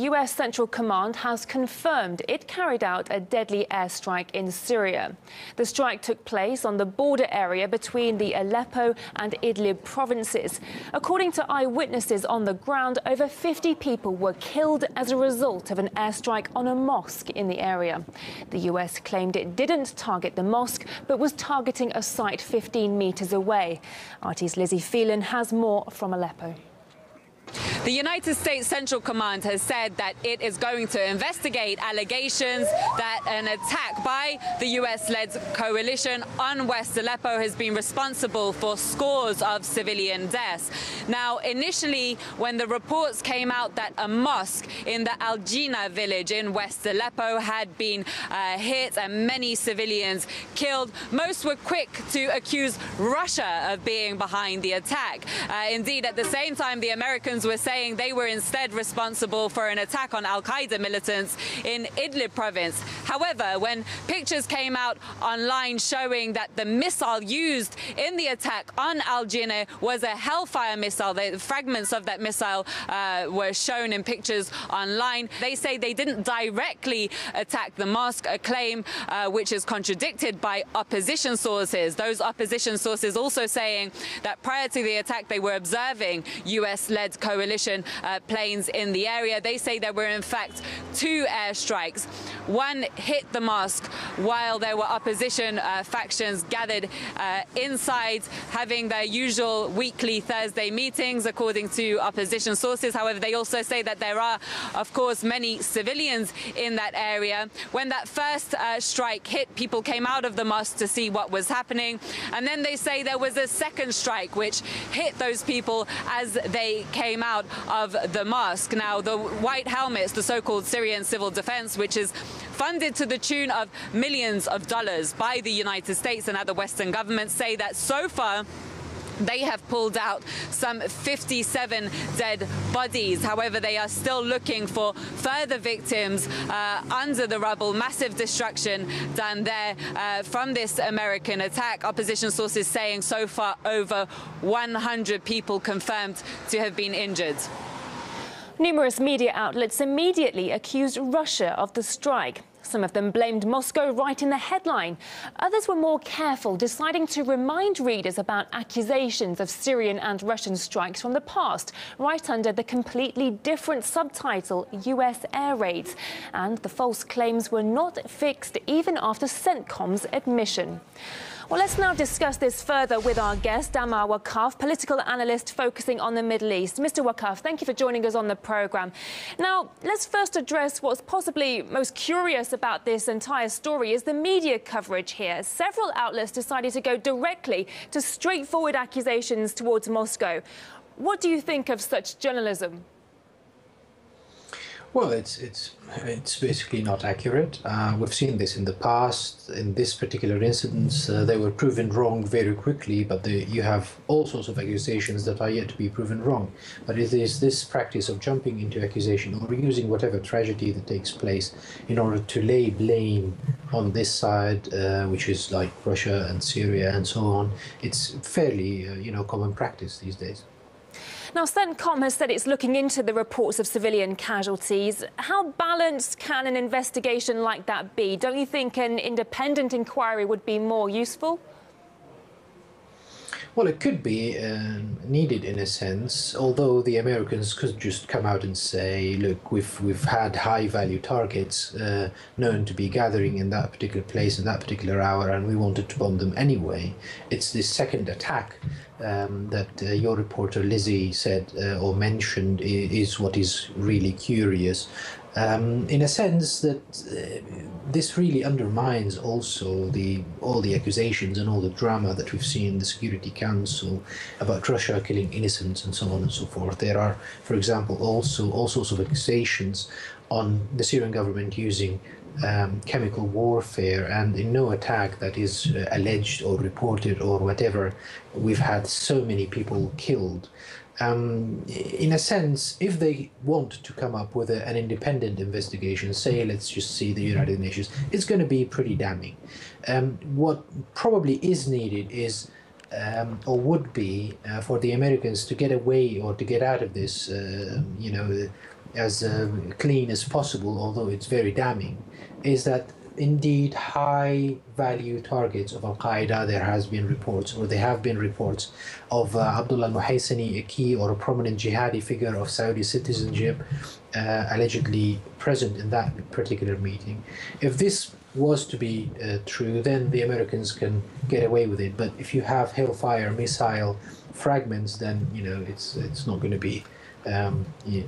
US Central Command has confirmed it carried out a deadly airstrike in Syria. The strike took place on the border area between the Aleppo and Idlib provinces. According to eyewitnesses on the ground, over 50 people were killed as a result of an airstrike on a mosque in the area. The US claimed it didn't target the mosque, but was targeting a site 15 meters away. RT's Lizzie Phelan has more from Aleppo. The United States Central Command has said that it is going to investigate allegations that an attack by the US-led coalition on West Aleppo has been responsible for scores of civilian deaths. Now, initially, when the reports came out that a mosque in the Al-Jina village in West Aleppo had been hit and many civilians killed, most were quick to accuse Russia of being behind the attack. Indeed, at the same time, the Americans were saying they were instead responsible for an attack on Al-Qaeda militants in Idlib province. However, when pictures came out online showing that the missile used in the attack on Al-Jina was a Hellfire missile, the fragments of that missile were shown in pictures online. They say they didn't directly attack the mosque, a claim which is contradicted by opposition sources. Those opposition sources also saying that prior to the attack they were observing US-led coalition planes in the area. They say there were in fact 2 airstrikes. One hit the mosque while there were opposition factions gathered inside having their usual weekly Thursday meetings, according to opposition sources. However, they also say that there are, of course, many civilians in that area. When that first strike hit, people came out of the mosque to see what was happening. And then they say there was a second strike which hit those people as they came out of the mosque. Now, the white helmets, the so-called Syrian civil defense, which is funded to the tune of millions of dollars by the United States and other Western governments, say that so far they have pulled out some 57 dead bodies. However, they are still looking for further victims under the rubble. Massive destruction done there from this American attack. Opposition sources saying so far over 100 people confirmed to have been injured. Numerous media outlets immediately accused Russia of the strike. Some of them blamed Moscow right in the headline. Others were more careful, deciding to remind readers about accusations of Syrian and Russian strikes from the past, right under the completely different subtitle, US air raids. And the false claims were not fixed even after CENTCOM's admission. Well, let's now discuss this further with our guest, Damar Wakaf, political analyst focusing on the Middle East. Mr. Wakaf, thank you for joining us on the programme. Now, let's first address what's possibly most curious about this entire story is the media coverage here. Several outlets decided to go directly to straightforward accusations towards Moscow. What do you think of such journalism? Well, it's basically not accurate. We've seen this in the past. In this particular incident, they were proven wrong very quickly, but you have all sorts of accusations that are yet to be proven wrong. But it is this practice of jumping into accusation or using whatever tragedy that takes place in order to lay blame on this side, which is like Russia and Syria and so on. It's fairly, common practice these days. Now, CENTCOM has said it's looking into the reports of civilian casualties. How balanced can an investigation like that be? Don't you think an independent inquiry would be more useful? Well, it could be needed in a sense, although the Americans could just come out and say, look, we've had high-value targets known to be gathering in that particular place in that particular hour, and we wanted to bomb them anyway. It's this second attack that your reporter Lizzie said or mentioned is what is really curious. In a sense that this really undermines also all the accusations and all the drama that we've seen in the Security Council about Russia killing innocents and so on and so forth. There are, for example, also all sorts of accusations on the Syrian government using chemical warfare, and in no attack that is alleged or reported or whatever, we've had so many people killed. In a sense, if they want to come up with an independent investigation, say, let's just see the United Nations, it's going to be pretty damning. What probably is needed is, or would be, for the Americans to get away or to get out of this, clean as possible, although it's very damning, is that indeed high value targets of Al-Qaeda, there have been reports of Abdullah al-Muhaysini, a key or a prominent jihadi figure of Saudi citizenship, allegedly present in that particular meeting. If this was to be true, then the Americans can get away with it. But if you have Hellfire missile fragments, then it's not going to be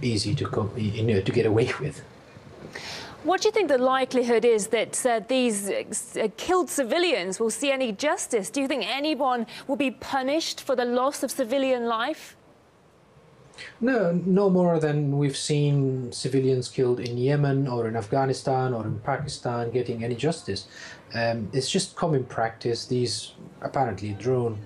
easy to get away with. What do you think the likelihood is that these killed civilians will see any justice? Do you think anyone will be punished for the loss of civilian life? No more than we've seen civilians killed in Yemen or in Afghanistan or in Pakistan getting any justice. It's just common practice. These apparently drone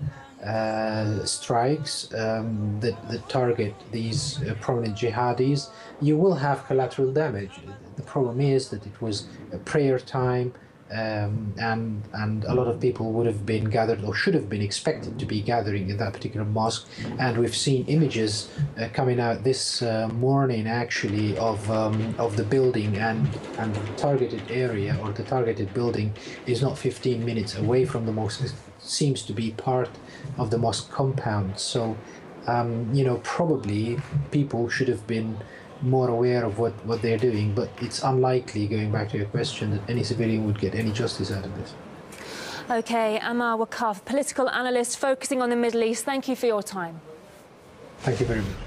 strikes that target these prominent jihadis, you will have collateral damage. The problem is that it was a prayer time, and a lot of people would have been gathered or should have been expected to be gathering in that particular mosque. And we've seen images coming out this morning actually of the building, and the targeted area or the targeted building is not 15 minutes away from the mosque. It seems to be part of the mosque compound. So probably people should have been more aware of what they're doing, but it's unlikely, going back to your question, that any civilian would get any justice out of this. OK, Ammar Wakaf, political analyst focusing on the Middle East, thank you for your time. Thank you very much.